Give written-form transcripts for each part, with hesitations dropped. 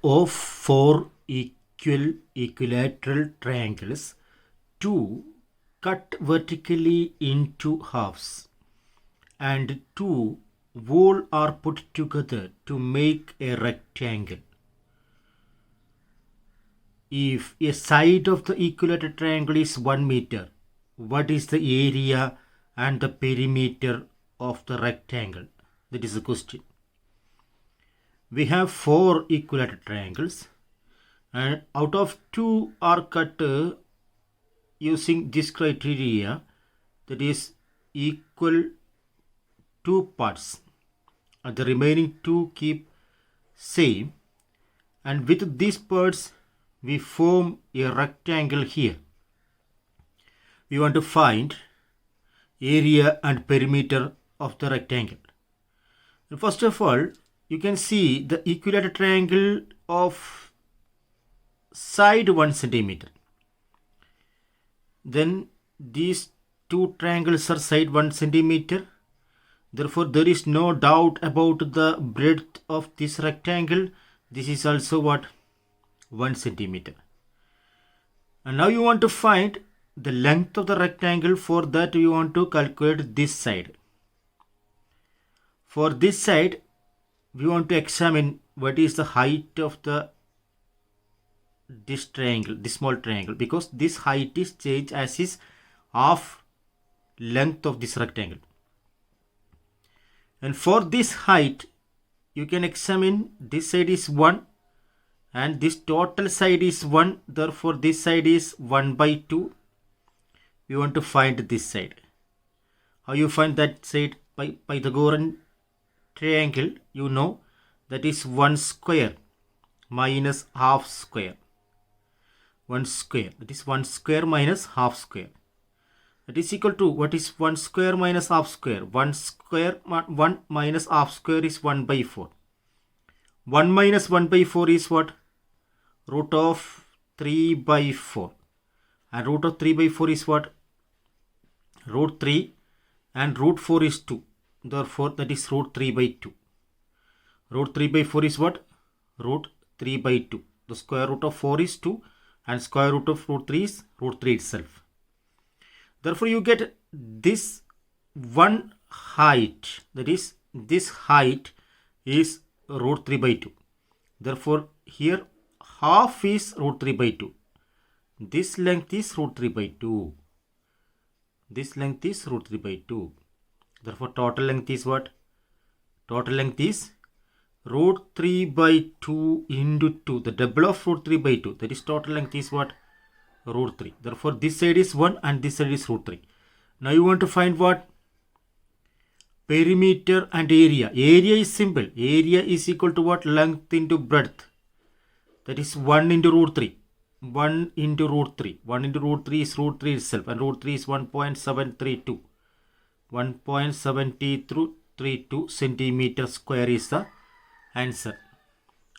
Of four equilateral triangles, two cut vertically into halves and two whole are put together to make a rectangle. If a side of the equilateral triangle is 1 meter, what is the area and the perimeter of the rectangle? That is the question. We have four equilateral triangles, and out of two are cut using this criteria, that is equal two parts, and the remaining two keep same, and with these parts we form a rectangle here. We want to find area and perimeter of the rectangle. First of all, you can see the equilateral triangle of side 1 centimeter. Then these two triangles are side 1 centimeter. Therefore, there is no doubt about the breadth of this rectangle. This is also what? 1 centimeter. And now you want to find the length of the rectangle. For that, you want to calculate this side. For this side, we want to examine what is the height of this triangle, this small triangle, because this height is changed as is half length of this rectangle. And for this height, you can examine this side is 1 and this total side is 1. Therefore, this side is 1 by 2. We want to find this side. How you find that side? By Pythagorean triangle, you know that is 1 square minus half square. 1 square, that is 1 square minus half square. That is equal to, what is 1 square minus half square? 1 minus half square is 1 by 4. 1 minus 1 by 4 is what? Root of 3 by 4. And root of 3 by 4 is what? Root 3, and root 4 is 2. Therefore, that is root 3 by 2. Root 3 by 4 is what? Root 3 by 2. The square root of 4 is 2 and square root of root 3 is root 3 itself. Therefore, you get this one height, that is this height is root 3 by 2. Therefore, here half is root 3 by 2. This length is root 3 by 2. This length is root 3 by 2. Therefore, total length is what? Total length is root 3 by 2 into 2. The double of root 3 by 2. That is total length is what? Root 3. Therefore, this side is 1 and this side is root 3. Now, you want to find what? Perimeter and area. Area is simple. Area is equal to what? Length into breadth. That is 1 into root 3. 1 into root 3. 1 into root 3 is root 3 itself, and root 3 is 1.732. 1.732 centimeter square is the answer.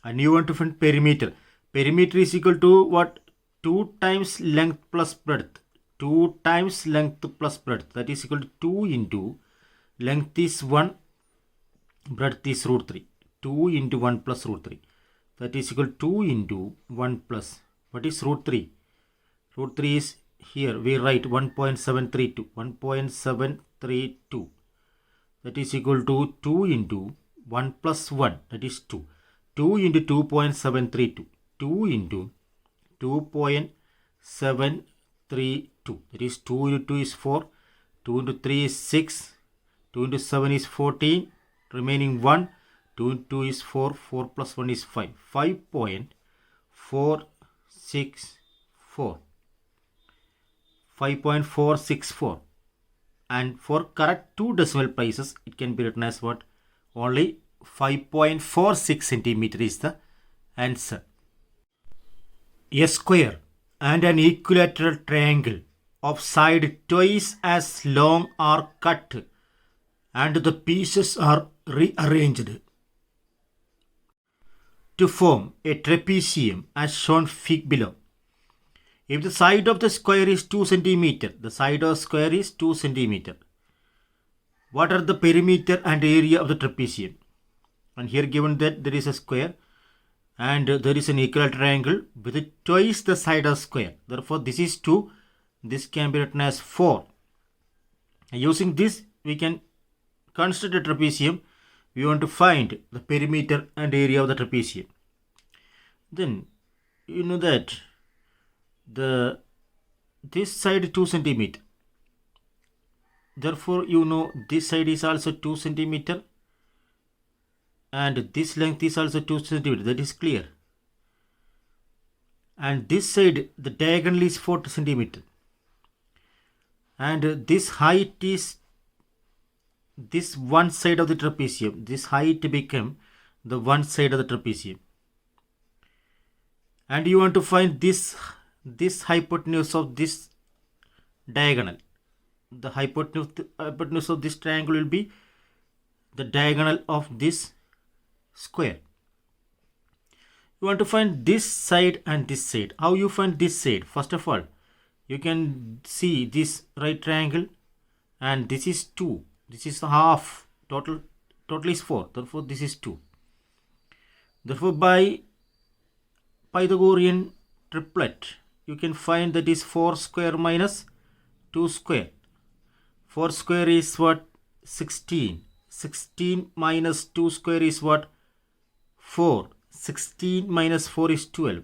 And you want to find perimeter. Perimeter is equal to what? 2 times length plus breadth. 2 times length plus breadth. That is equal to 2 into length is 1, breadth is root 3. 2 into 1 plus root 3. That is equal to 2 into 1 plus. What is root 3? Root 3 is here. We write 1.732. 1.732. That is equal to 2 into 1 plus 1. That is 2. 2 into 2.732. 2 into 2.732. That is 2 into 2 is 4. 2 into 3 is 6. 2 into 7 is 14. Remaining 1. 2 into 2 is 4. 4 plus 1 is 5. 5.464. 5.464. And for correct two decimal places, it can be written as what? Only 5.46 centimeter is the answer. A square and an equilateral triangle of side twice as long are cut and the pieces are rearranged to form a trapezium as shown below. If the side of the square is 2 centimeter, the side of square is 2 centimeter. What are the perimeter and area of the trapezium? And here given that there is a square and there is an equilateral triangle with twice the side of square. Therefore, this is 2. This can be written as 4. Using this, we can construct a trapezium. We want to find the perimeter and area of the trapezium. Then you know that this side 2 centimeter. Therefore, you know this side is also 2 centimeter and this length is also 2 centimeter. That is clear. And this side, the diagonal is 4 centimeter. And this height is this one side of the trapezium. This height become the one side of the trapezium. And you want to find this hypotenuse of this diagonal. The hypotenuse of this triangle will be the diagonal of this square. You want to find this side and this side. How you find this side? First of all, you can see this right triangle and this is 2. This is half. Total is 4. Therefore, this is 2. Therefore, by Pythagorean triplet, you can find that is 4 square minus 2 square. 4 square is what? 16. 16 minus 2 square is what? 4. 16 minus 4 is 12.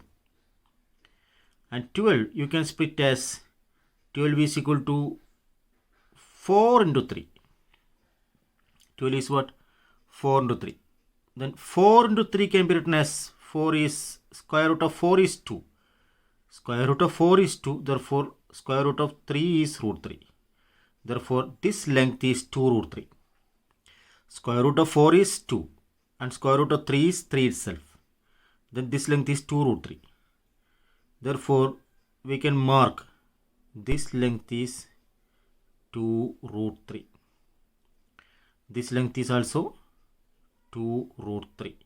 And 12 you can split as 12 is equal to 4 into 3. 12 is what? 4 into 3. Then 4 into 3 can be written as 4 is square root of 4 is 2. Square root of 4 is 2. Therefore, square root of 3 is root 3. Therefore, this length is 2 root 3. Square root of 4 is 2. And square root of 3 is 3 itself. Then this length is 2 root 3. Therefore, we can mark this length is 2 root 3. This length is also 2 root 3.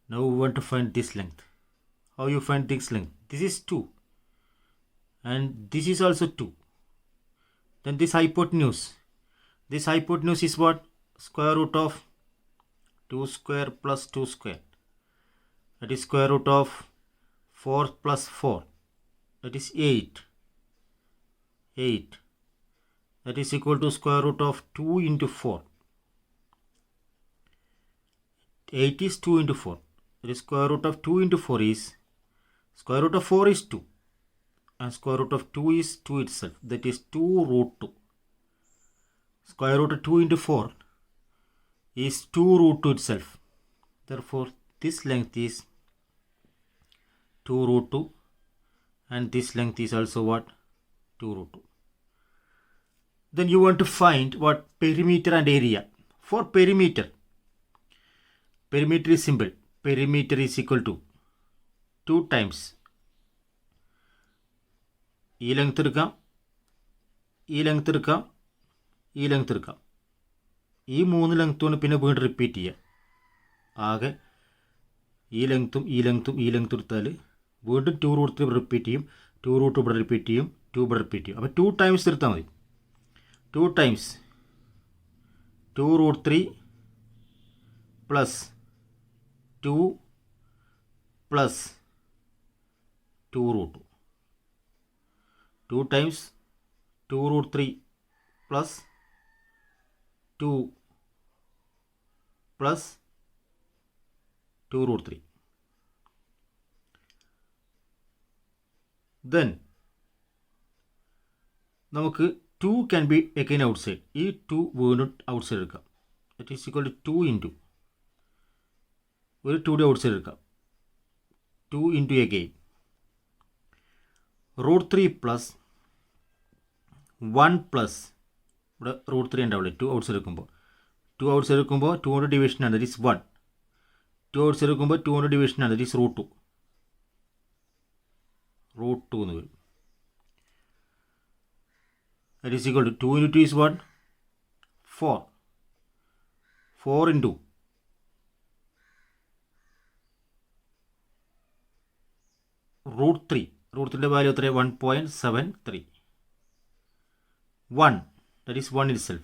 Now we want to find this length. How you find this length? This is 2. And this is also 2. Then this hypotenuse. This hypotenuse is what? Square root of 2 square plus 2 square. That is square root of 4 plus 4. That is 8. 8. That is equal to square root of 2 into 4. 8 is 2 into 4. That is square root of 2 into 4 is square root of 4 is 2. And square root of 2 is 2 itself. That is 2 root 2. Square root of 2 into 4 is 2 root 2 itself. Therefore, this length is 2 root 2. And this length is also what? 2 root 2. Then you want to find what? Perimeter and area. For perimeter is simple. Perimeter is equal to 2 times ഈ length എടുക്കാം, ഈ length എടുക്കാം, ഈ length എടുക്കാം. ഈ 3 ലെങ്ത്തുകൊണ്ട് പിന്നെ വീണ്ടും repeat ചെയ്യുക. ആകെ ഈ ലെങ്ത്തും ഈ ലെങ്ത്തും ഈ ലെങ്ത്തും എടുത്താൽ വീണ്ടും 2 റൂട്ട് 3 റിപ്പീറ്റ് ചെയ്യും, 2 റൂട്ട് ഇവിടെ റിപ്പീറ്റ് ചെയ്യും, 2 ഇവിടെ റിപ്പീറ്റ് ചെയ്യും. അപ്പോൾ 2 ടൈംസ് എടുത്താൽ മതി. 2 times 2 root 3 plus 2 plus 2 root 2. 2 times 2 root 3 plus 2 plus 2 root 3. Then നമുക്ക് 2 can be again outside. ഈ 2 വീണ്ടും outside എടുക്കാം. That is equal to 2 into ഒരു 2 outside എടുക്കാം. 2 into again root 3 plus 1 plus ഇവിടെ root 3 ഉണ്ടാവില്ലേ 2 outside എടുക്കുമ്പോൾ 2 outside എടുക്കുമ്പോൾ 2 കൊണ്ട് ഡിവിഷൻ ആണ്, that is 1. 2 outside എടുക്കുമ്പോൾ 2 കൊണ്ട് ഡിവിഷൻ ആണ്, that is root 2. root 2 എന്ന് വരും. That is equal to 2 into 2 is what? 4. 4 into root 3. root 3 value of 1.73. 1, that is 1 itself.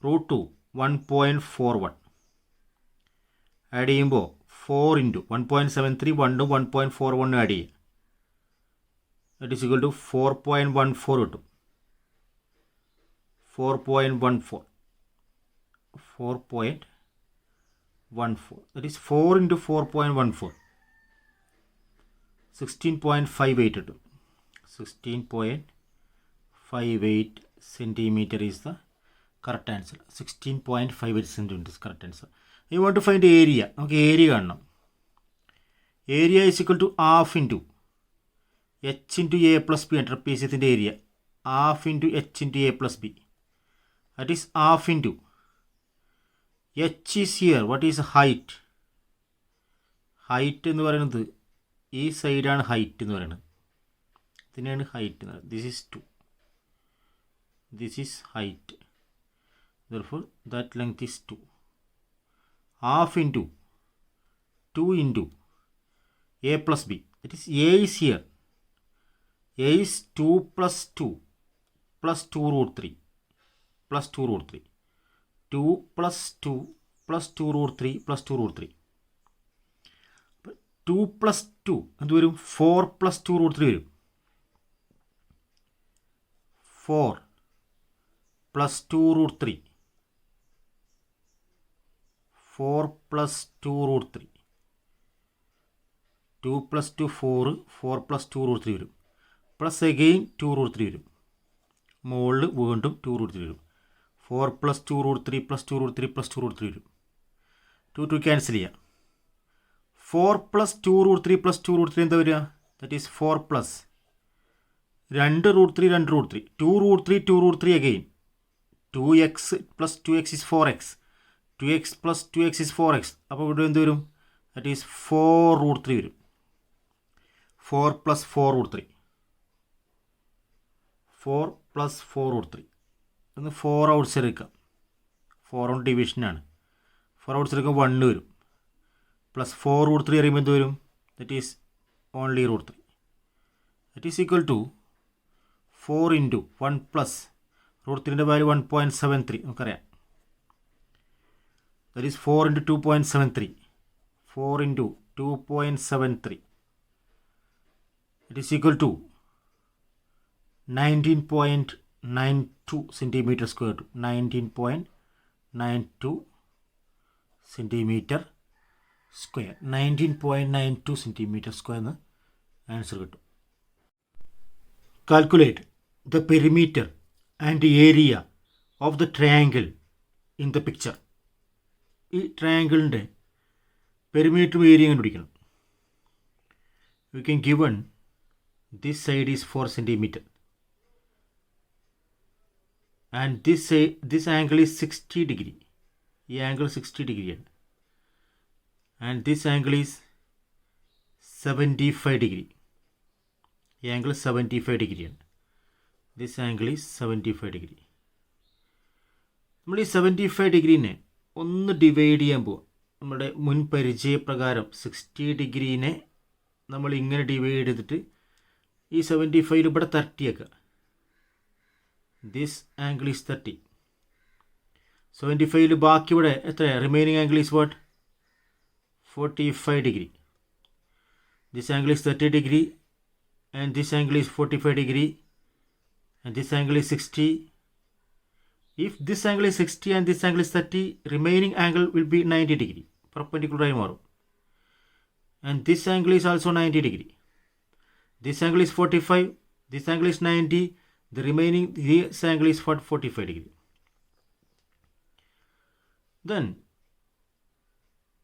root 2, 1.41. Add ചെയ്യുമ്പോൾ 4 ഇൻറ്റു 1.73 1 1.41 ആഡ് ചെയ്യുക. ദറ്റ് ഈസ് ഈക്വൽ ടു 4.14 കിട്ടും. 4.14 that is 4 into 4.14 16.58 കിട്ടും. 16.58 centimeter is the correct answer. 16.58 centimeter is correct answer. You want to find area. നമുക്ക് area കാണണം. Area is equal to half into h into a plus b ആണ് ട്രപ്പീസിയത്തിൻ്റെ area. half into h into a plus b. That is half into h is here. What is height? height എന്ന് പറയുന്നത് ഈ സൈഡാണ് height എന്ന് പറയുന്നത്. ഇതിനെയാണ് height എന്ന് പറയുന്നത്. This is 2. This is height. Therefore that length is 2. Half into 2 into a plus b. That is a is here. A is 2 plus 2 plus 2 root 3 plus 2 root 3. 2 plus 2 plus 2 root 3 plus 2 root 3. 2 plus 2 എന്ത് വരും? 4 plus 2 root 3 വരും. 4 plus 2 root 3. 4 plus 2 root 3. 2 plus 2 4. 4 plus 2 root 3 വരും. Plus again 2 root 3 വരും. മുകളിൽ വീണ്ടും 2 root 3 വരും. 4 plus 2 root 3 plus 2 root 3 plus 2 root 3 വരും. 2 cancel ചെയ്യാം. 4 plus 2 root 3 plus 2 root 3 എന്താ വരിക? That is 4 plus 2 root 3 2 root 3. 2 root 3 2 root 3 again. 2x plus 2x is 4x. 2x plus 2x is 4x. അപ്പോൾ ഇവിടെ എന്ത് വരും? ദറ്റ് ഈസ് 4 root 3 വരും. 4 plus 4 root 3. 4 plus 4 root 3. ഒന്ന് 4 ഔട്ട് സൈഡ് എടുക്കാം. 4 out ഡിവിഷനാണ്. 4 ഔട്ട് സൈഡ് എടുക്കാം 1 വരും. പ്ലസ് 4 root 3 അറിയുമ്പോൾ എന്ത് വരും? That is only root 3. That is equal to 4 into 1 plus root 3ൻ്റെ വാല്യൂ 1.73 നമുക്കറിയാം. That is 4 into 2.73. 4 into 2.73. That is equal to 19.92 centimeter square. 19.92 centimeter square. 19.92 centimeter square എന്ന് answer കിട്ടും. Calculate the perimeter and area of the triangle in the picture. ഈ ട്രയാങ്കിളിൻ്റെ പെരിമീറ്ററും area കണ്ടുപിടിക്കണം. You can given this side is 4 centimeter. And this angle is 60 degree. ഈ angle 60 ഡിഗ്രിയാണ്. And this angle is 75 degree. ഈ angle 75 ഡിഗ്രിയാണ്. This angle is 75 degree. നമ്മൾ ഈ 75 ഡിഗ്രീനെ ഒന്ന് divide ചെയ്യാൻ പോവാം. നമ്മുടെ മുൻ പരിചയപ്രകാരം 60 ഡിഗ്രീനെ നമ്മൾ ഇങ്ങനെ ഡിവൈഡ് ചെയ്തിട്ട് ഈ 75 ഇവിടെ 30 ആക്കുക. This angle is 30. 75 ബാക്കി ഇവിടെ എത്ര? Remaining angle is what? 45 degree. This angle is 30 degree and this angle is 45 degree and this angle is 60. If this angle is 60 and this angle is 30, remaining angle will be 90 degree. Perpendicular ആയി മാറും. And this angle is also 90 degree. This angle is 45. This angle is 90. The remaining this angle is 45 degree. Then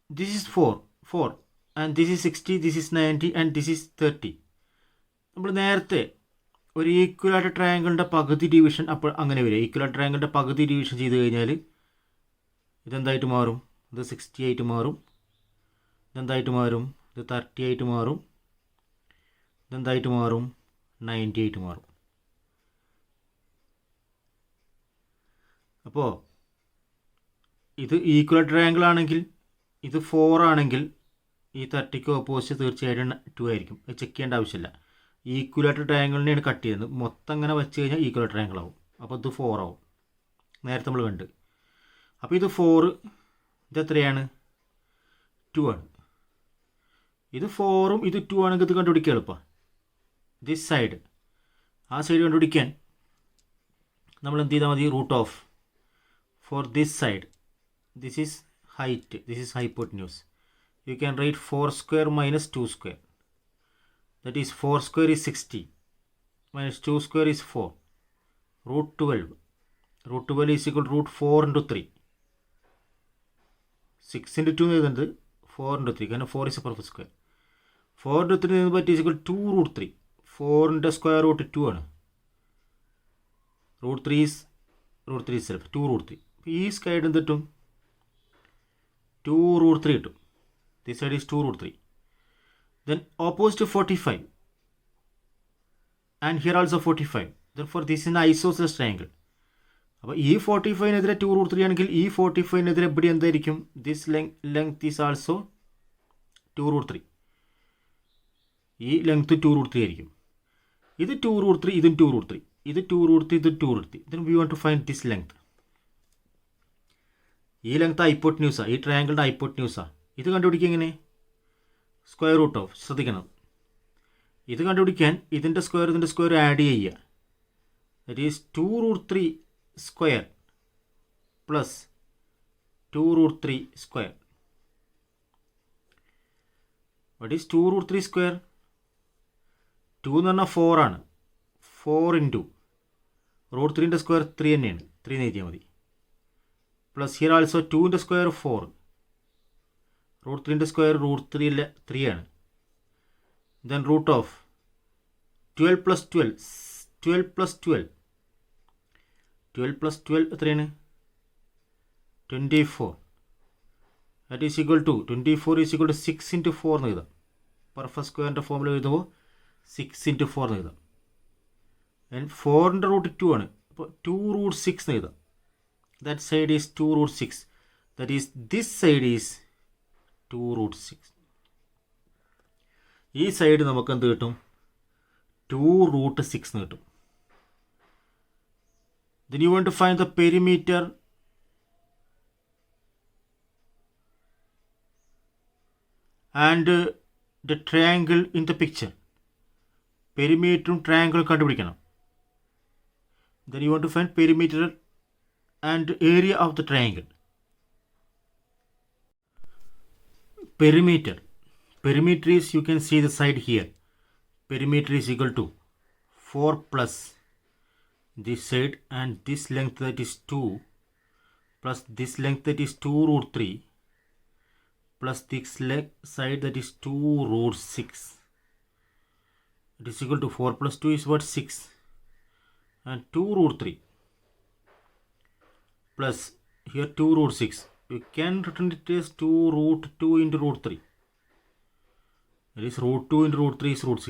this is 4 and this is 60, this is 90 and this is 30. നമ്മൾ നേരത്തെ ഒരു ഈക്വലായിട്ട് ട്രയാങ്കിളിൻ്റെ പകുതി division അപ്പോൾ അങ്ങനെ വരിക. ഈക്വലായിട്ട് ട്രയാങ്കിളിൻ്റെ പകുതി ഡിവിഷൻ ചെയ്ത് കഴിഞ്ഞാൽ ഇതെന്തായിട്ട് മാറും? ഇത് 60 ആയിട്ട് മാറും. ഇതെന്തായിട്ട് മാറും? ഇത് 30 ആയിട്ട് മാറും. ഇതെന്തായിട്ട് മാറും? 90 ആയിട്ട് മാറും. അപ്പോൾ ഇത് ഈക്വൽ ട്രയാങ്കിൾ ആണെങ്കിൽ ഇത് 4 ആണെങ്കിൽ ഈ 30ക്ക് ഓപ്പോസിറ്റ് തീർച്ചയായിട്ടും 2 ആയിരിക്കും. അത് ചെക്ക് ചെയ്യേണ്ട ആവശ്യമില്ല. ഈക്വലായിട്ട് ട്രയാങ്കിളിനെയാണ് കട്ട് ചെയ്യുന്നത്. മൊത്തം അങ്ങനെ വെച്ച് കഴിഞ്ഞാൽ ഈക്വൽ ട്രയാങ്കിൾ ആവും. അപ്പോൾ ഇത് 4 ആവും. നേരത്തെ നമ്മൾ കണ്ട്. അപ്പോൾ ഇത് 4, ഇത് എത്രയാണ്? 2 ആണ്. ഇത് 4ഉം ഇത് 2 ആണെങ്കിൽ ഇത് കണ്ടുപിടിക്കുക എളുപ്പം. ദിസ് സൈഡ്, ആ സൈഡ് കണ്ടുപിടിക്കാൻ നമ്മൾ എന്ത് ചെയ്താൽ മതി? Root of four this side, this is height, this is hypotenuse. You can write 4 square minus 2 square. That is 4 square is 60 minus 2 square is 4. Root 12. Root 12 is equal to root 4 into 3. 6 into 2 is 4 into 3. Because 4 is a perfect square. 4 into 3 is equal to 2 root 3. 4 into square root 2 ആണ്. Root 3 is root 3 itself. 2 root 3. ഈ side എന്തിട്ടും 2 root 3 കിട്ടും. This side is 2 root 3. Then opposite to 45. And here also 45. Therefore this is an isosceles triangle. അപ്പോൾ ഈ 45-നെതിരെ 2 root 3 ആണെങ്കിൽ ഈ 45-നെതിരെ ഇവിടെ എന്തായിരിക്കും? This length is also 2 root 3. ഈ ലെങ്ത് 2 root 3 ആയിരിക്കും. ഇത് 2 root 3, ഇതും 2 root 3. ഇത് 2 root 3, ഇത് 2 root 3. Then we want to find this length. ഈ ലെങ്ത് ഹൈപ്പോട്ടന്യൂസാണ്, ഈ ട്രയാങ്കിളുടെ ഹൈപ്പോട്ടന്യൂസാണ്. ഇത് കണ്ടുപിടിക്കുക എങ്ങനെ? Square root of. ശ്രദ്ധിക്കണം, ഇത് കണ്ടുപിടിക്കാൻ ഇതിൻ്റെ സ്ക്വയർ ആഡ് ചെയ്യുക. That is 2 root 3 square plus 2 root 3 square. What is 2 root 3 square? 2 എന്ന് പറഞ്ഞാൽ 4 ആണ്. 4 ഇൻറ്റു റൂട്ട് 3ൻ്റെ സ്ക്വയർ 3 തന്നെയാണ്, 3 എഴുതിയാൽ മതി. പ്ലസ് ഹിയർ ആൾസോ 2ൻ്റെ സ്ക്വയർ 4. റൂട്ട് 3ൻ്റെ സ്ക്വയർ റൂട്ട് 3 ആണ്. Then root of 12 plus 12, 12 plus 12, 12 plus 12 എത്രയാണ്? 24. That is equal to 24 is equal to 6 into 4 എന്ന് എഴുതാം. പെർഫെക്റ്റ് സ്ക്വയറിൻ്റെ ഫോമിൽ എഴുതുമ്പോൾ 6 ഇൻറ്റു 4 എന്ന് എഴുതാം. ദെൻ 4ൻ്റെ റൂട്ട് 2 ആണ്, അപ്പോൾ 2 root 6 എന്ന് എഴുതാം. That side is 2 root 6. That is this side is 2 root 6. ഈ സൈഡ് നമുക്ക് എന്ത് കിട്ടും? 2 root 6 എന്ന് കിട്ടും. Then you want to find the perimeter and the triangle in the picture. പെരിമീറ്ററും ട്രയാങ്കിളും കണ്ടുപിടിക്കണം. Then you want to find perimeter and area of the triangle. Perimeter is, you can see the side here. Perimeter is equal to 4 plus this side and this length, that is 2, plus this length, that is 2 root 3, plus this side, that is 2 root 6. It is equal to 4 plus 2 is what? 6, and 2 root 3 plus here 2 root 6. You can written it as 2 root 2 into root 3. That is root 2 into root 3 is root 6.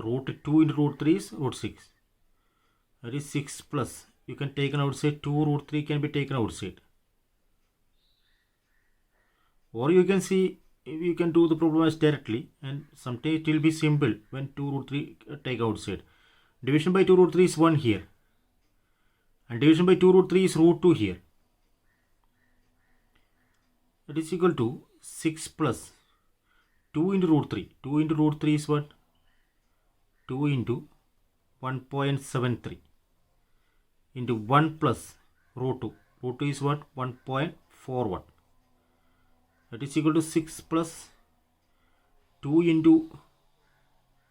Root 2 into root 3 is root 6. That is 6 plus. You can take an outside. 2 root 3 can be taken outside. Or you can see, you can do the problem as directly, and sometimes it will be simple when 2 root 3 take outside. Division by 2 root 3 is 1 here. And division by 2 root 3 is root 2 here. That is equal to 6 plus 2 into root 3. 2 into root 3 is what? 2 into 1.73 into 1 plus root 2. Root 2 is what? 1.41. That is equal to 6 plus 2 into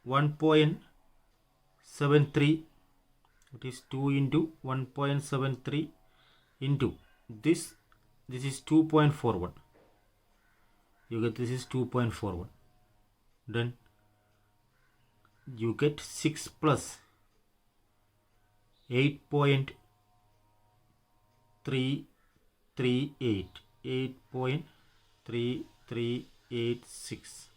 1.73. It is 2 into 1.73 into this. This is 2.41. You get this is 2.41. Then you get 6 plus 8.338. 8.3386.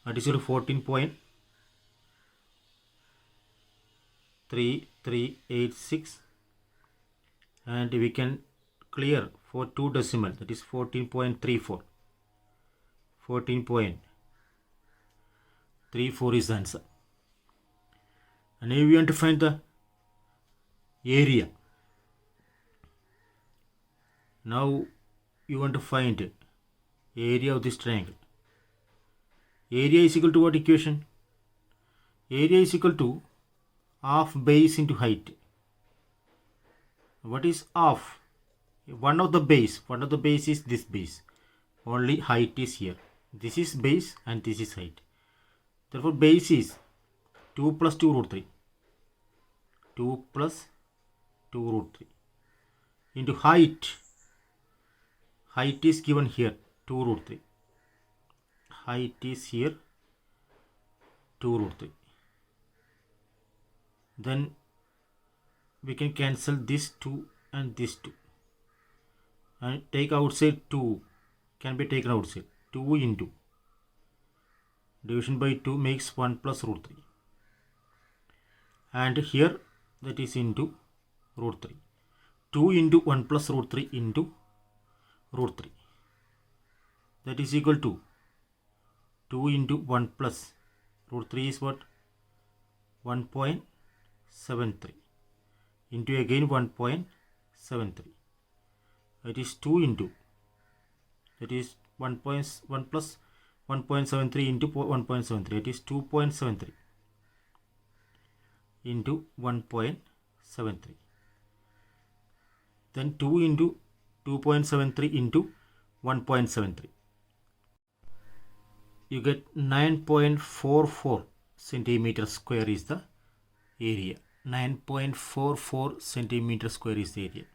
That is 14.3386. And we can clear for 2 decimal, that is 14.34. 14.34 is the answer. And now we want to find the area. Now you want to find area of this triangle. Area is equal to what equation? Area is equal to half base into height. What is half? One of the base is this base. Only height is here. This is base and this is height. Therefore, base is 2 plus 2 root 3. 2 plus 2 root 3 into height. Height is given here 2 root 3. Height is here 2 root 3. Then we can cancel this 2 and this 2 and take outside 2 can be taken outside. 2 into division by 2 makes 1 plus root 3 and here that is into root 3. 2 into 1 plus root 3 into root 3, that is equal to 2 into 1 plus root 3 is what? 1.73 into again 1.73, that is 2 into, that is 1 plus 1.73 into 1.73, it is 2.73 into 1.73. Then 2 into 2.73 into 1.73. You get 9.44 centimeter square is the area. 9.44 centimeter square is the area.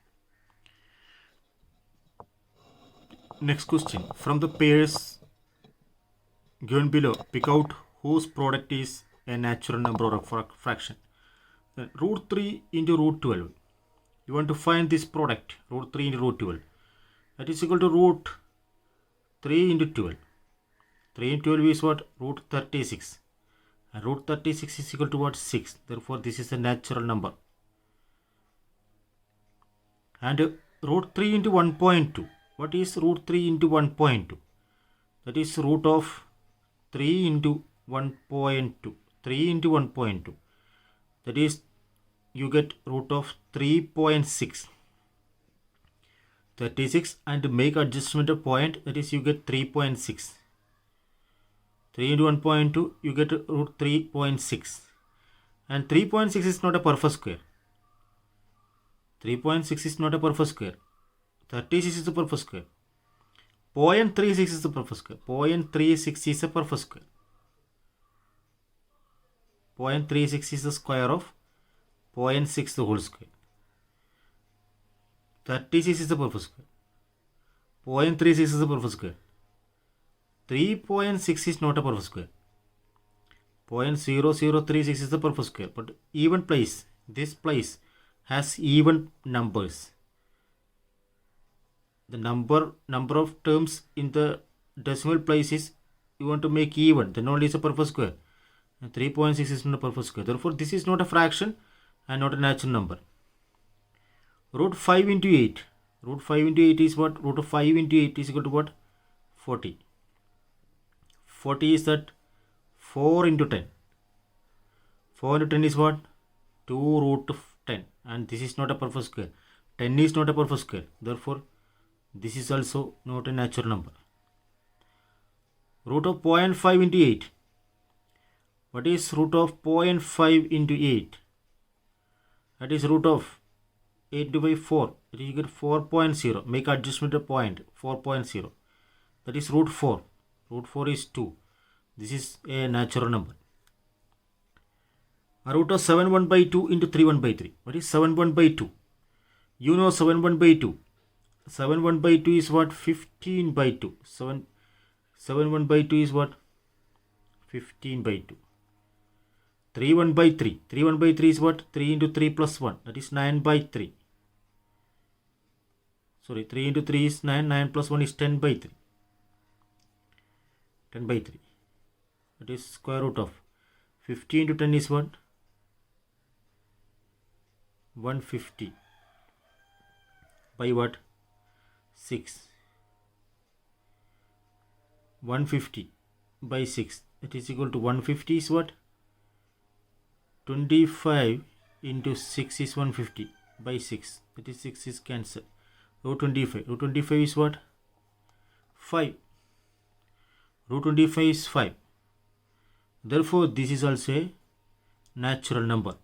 Next question. From the pairs given below, pick out whose product is a natural number or a fraction. Then root 3 into root 12. You want to find this product, root 3 into root 12. That is equal to root 3 into 12. 3 into 12 is what? Root 36. And root 36 is equal to what? 6. Therefore, this is a natural number. And root 3 into 1.2. What is root 3 into 1.2? That is root of 3 into 1.2. 3 into 1.2. That is, you get root of 3.6. 36 and make adjustment of point, that is you get 3.6. 3 into 1.2, you get root 3.6. And 3.6 is not a perfect square. 3.6 is not a perfect square. 36 is the perfect square. 0.36 is the perfect square. 0.36 is a perfect square. 0.36 is the square of 0.6 the whole square. 36 is the perfect square. 0.36 is the perfect square. 3.6 is not a perfect square. 0.0036 is the perfect square. But even place, this place has even numbers. The number of terms in the decimal places you want to make even, then only is a perfect square. And 3.6 is not a perfect square. Therefore, this is not a fraction and not a natural number. Root 5 into 8. Root 5 into 8 is what? Root of 5 into 8 is equal to what? 40. 40 is that 4 into 10. 4 into 10 is what? 2 root of 10. And this is not a perfect square. 10 is not a perfect square. Therefore, this is also not a natural number. Root of 0.5 into 8. What is root of 0.5 into 8? That is root of 8 divided by 4. That is you get 4.0. Make adjustment of point 4.0. That is root 4. Root 4 is 2. This is a natural number. A root of 7 1 by 2 into 3 1 by 3. What is 7 1 by 2? You know 7 1 by 2. 7 1 by 2 is what? 15 by 2. 7 1 by 2 is what? 15 by 2. 3 1 by 3. 3 1 by 3 is what? 3 into 3 plus 1. That is 9 by 3. Sorry, 3 into 3 is 9. 9 plus 1 is 10 by 3. 10 by 3. That is square root of 50 into 10 is what? 150 by what? 6. 150 by 6. That is equal to 150 is what? 25 into 6 is 150 by 6. That is 6 is cancelled. Root 25. Root 25 is what? 5. Root 25 is 5. Therefore, this is also a natural number.